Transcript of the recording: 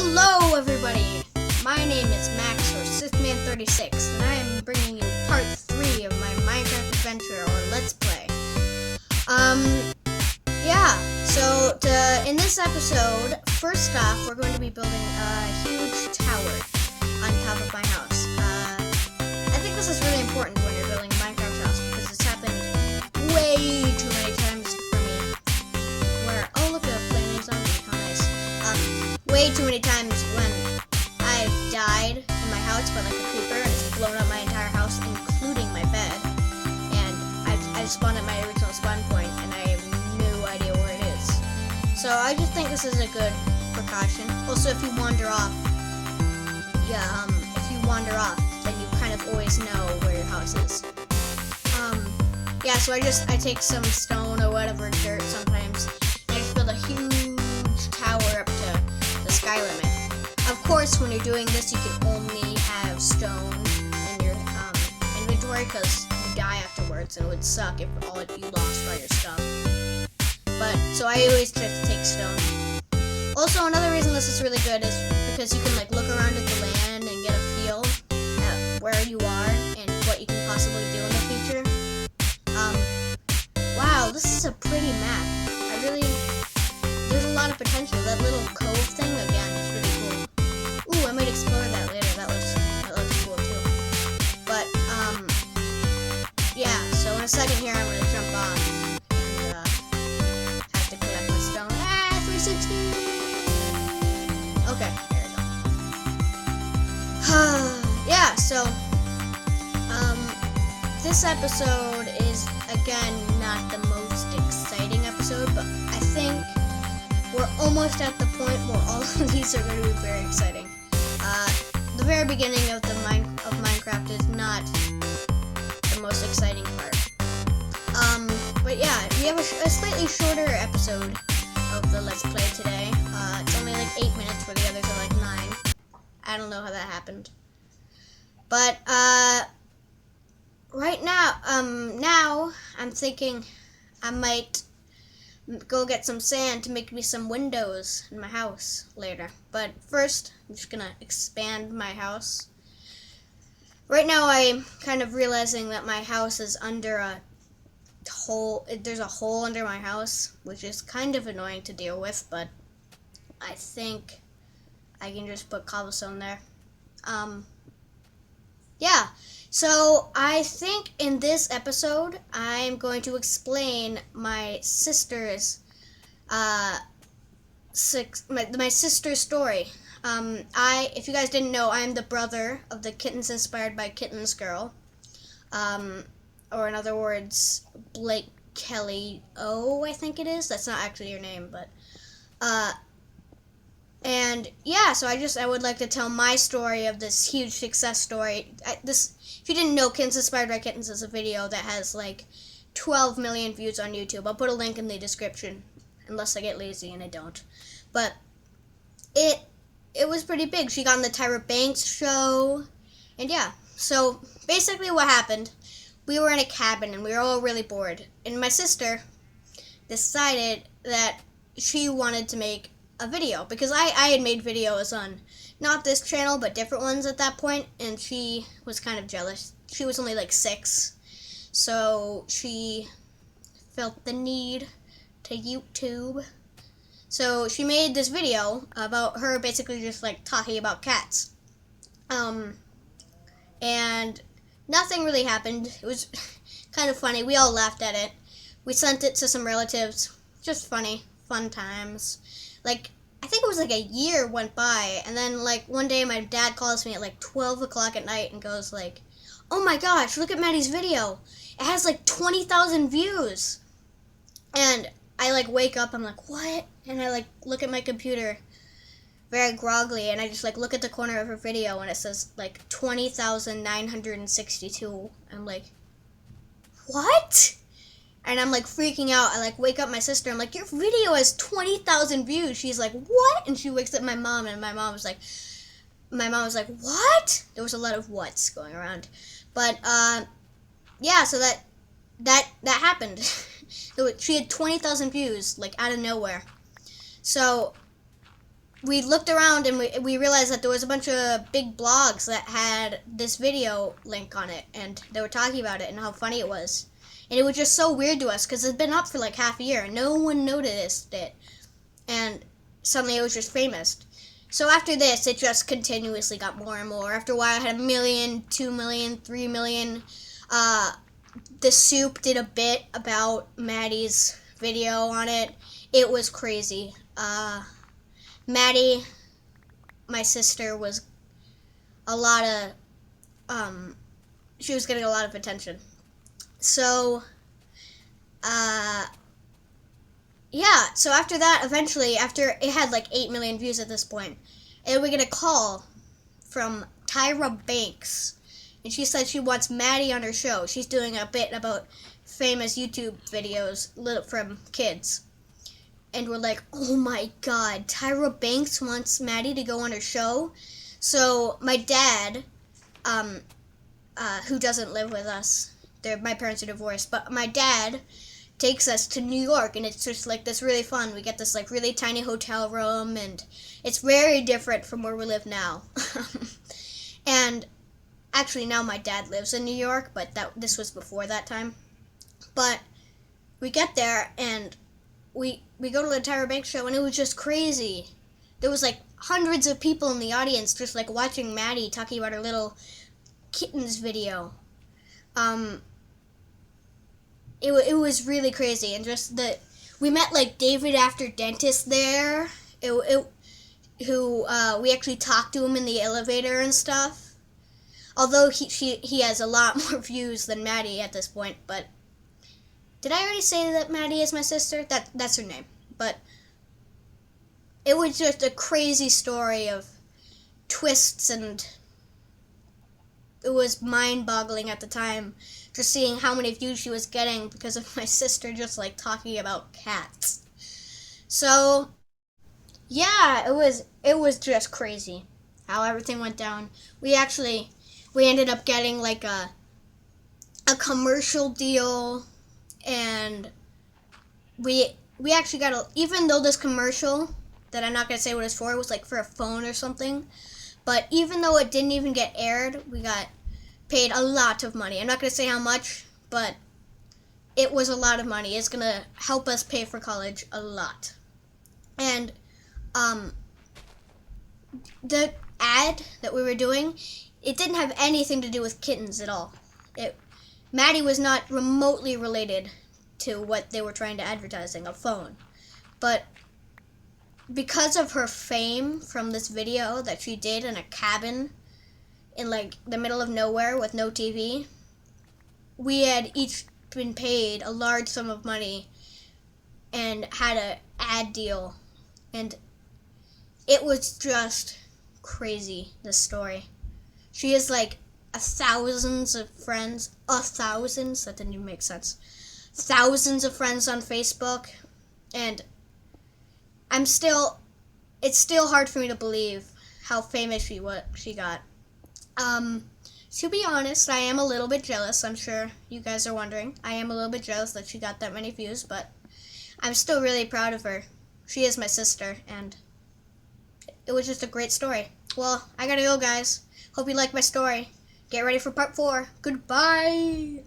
Hello everybody! My name is Max, or Sithman36, and I am bringing you part 3 of my Minecraft adventure, or Let's Play. In this episode, first off, we're going to be building a huge tower on top of my house. I think this is really important when you're building a Minecraft house, because it's happened way too many times for me. Oh look, a flaming zombie, how nice. Way too many times when I've died in my house by like a creeper and it's blown up my entire house, including my bed. And I spawned at my original spawn point and I have no idea where it is. So I just think this is a good precaution. Also, if you wander off, then you kind of always know where your house is. So I take some stone or whatever, dirt sometimes, and I just build a huge tower up to the sky limit. Of course, when you're doing this, you can only have stone in your inventory, because you die afterwards, and it would suck if you lost all your stuff. So I always just take stone. Also, another reason this is really good is because you can look around at the land and get a feel at where you are and what you can possibly do in the future. Wow, this is a pretty map. There's a lot of potential. That little cove thing, again, is really cool. Ooh, I might explore that later. That looks cool too. But, so in a second here, I'm going to jump off and, have to collect my stone. 360! Okay, there we go. This episode is, again, not the most exciting episode, but I think we're almost at the point where all of these are going to be very exciting. The very beginning of Minecraft is not the most exciting part. We have a slightly shorter episode of the Let's Play today. It's only 8 minutes where the others are 9. I don't know how that happened. But, right now, now I'm thinking I might go get some sand to make me some windows in my house later. But first, I'm just gonna expand my house. Right now, I'm kind of realizing that my house is under a hole. There's a hole under my house, which is kind of annoying to deal with, but I think I can just put cobblestone there. So I think in this episode, I'm going to explain my sister's, my sister's story. If you guys didn't know, I'm the brother of the Kittens Inspired by Kittens girl. Or in other words, Blake Kelly O, I think it is. That's not actually your name, but, so I would like to tell my story of this huge success story. If you didn't know, Kittens Inspired by Kittens is a video that has 12 million views on YouTube. I'll put a link in the description, unless I get lazy, and I don't. But it was pretty big. She got on the Tyra Banks show, and so basically what happened, we were in a cabin and we were all really bored, and my sister decided that she wanted to make a video, because I had made videos on not this channel but different ones at that point, and she was kind of jealous. She was only 6, so she felt the need to YouTube. So she made this video about her basically just talking about cats. And nothing really happened. It was kind of funny. We all laughed at it. We sent it to some relatives. Just funny. Fun times. I think it was a year went by, and then one day my dad calls me at 12 o'clock at night and goes oh my gosh, look at Maddie's video. It has 20,000 views. And I wake up, I'm what? And I look at my computer very groggily, and I just look at the corner of her video and it says 20,962. I'm what? And I'm freaking out. I wake up my sister. I'm your video has 20,000 views. She's what? And she wakes up my mom, and my mom was what? There was a lot of whats going around. But so that happened. She had 20,000 views out of nowhere. So we looked around and we realized that there was a bunch of big blogs that had this video link on it, and they were talking about it and how funny it was. And it was just so weird to us because it's been up for like half a year and no one noticed it. And suddenly it was just famous. So after this, it just continuously got more and more. After a while, I had 1 million, 2 million, 3 million. The Soup did a bit about Maddie's video on it. It was crazy. Maddie, my sister, was a lot of, she was getting a lot of attention. So, yeah, so after that, eventually, after it had like 8 million views at this point, and we get a call from Tyra Banks, and she said she wants Maddie on her show. She's doing a bit about famous YouTube videos from kids. And we're like, oh my god, Tyra Banks wants Maddie to go on her show? So my dad, who doesn't live with us, my parents are divorced, but my dad takes us to New York, and it's just like this really fun. We get this like really tiny hotel room, and it's very different from where we live now. And actually now my dad lives in New York, but this was before that time. But we get there, and we go to the Tyra Banks show, and it was just crazy. There was like hundreds of people in the audience just like watching Maddie talking about her little kittens video. It was really crazy, and just we met like David After Dentist there, who we actually talked to him in the elevator and stuff. Although he has a lot more views than Maddie at this point, but did I already say that Maddie is my sister? That's her name. But it was just a crazy story of twists, and it was mind-boggling at the time just seeing how many views she was getting because of my sister just like talking about cats. So yeah, it was just crazy how everything went down. We ended up getting like a commercial deal, and we actually got even though this commercial that I'm not going to say what it's for, it was like for a phone or something, but even though it didn't even get aired, we got paid a lot of money. I'm not going to say how much, but it was a lot of money. It's going to help us pay for college a lot. And the ad that we were doing, it didn't have anything to do with kittens at all. Maddie was not remotely related to what they were trying to advertising, a phone. But because of her fame from this video that she did in a cabin in like the middle of nowhere with no TV, we had each been paid a large sum of money and had an ad deal. And it was just crazy, this story. She has like thousands of friends. Thousands? That didn't even make sense. Thousands of friends on Facebook. And it's still hard for me to believe how famous she got. To be honest, I am a little bit jealous. I'm sure you guys are wondering. I am a little bit jealous that she got that many views, but I'm still really proud of her. She is my sister, and it was just a great story. Well, I gotta go, guys. Hope you liked my story. Get ready for part 4. Goodbye!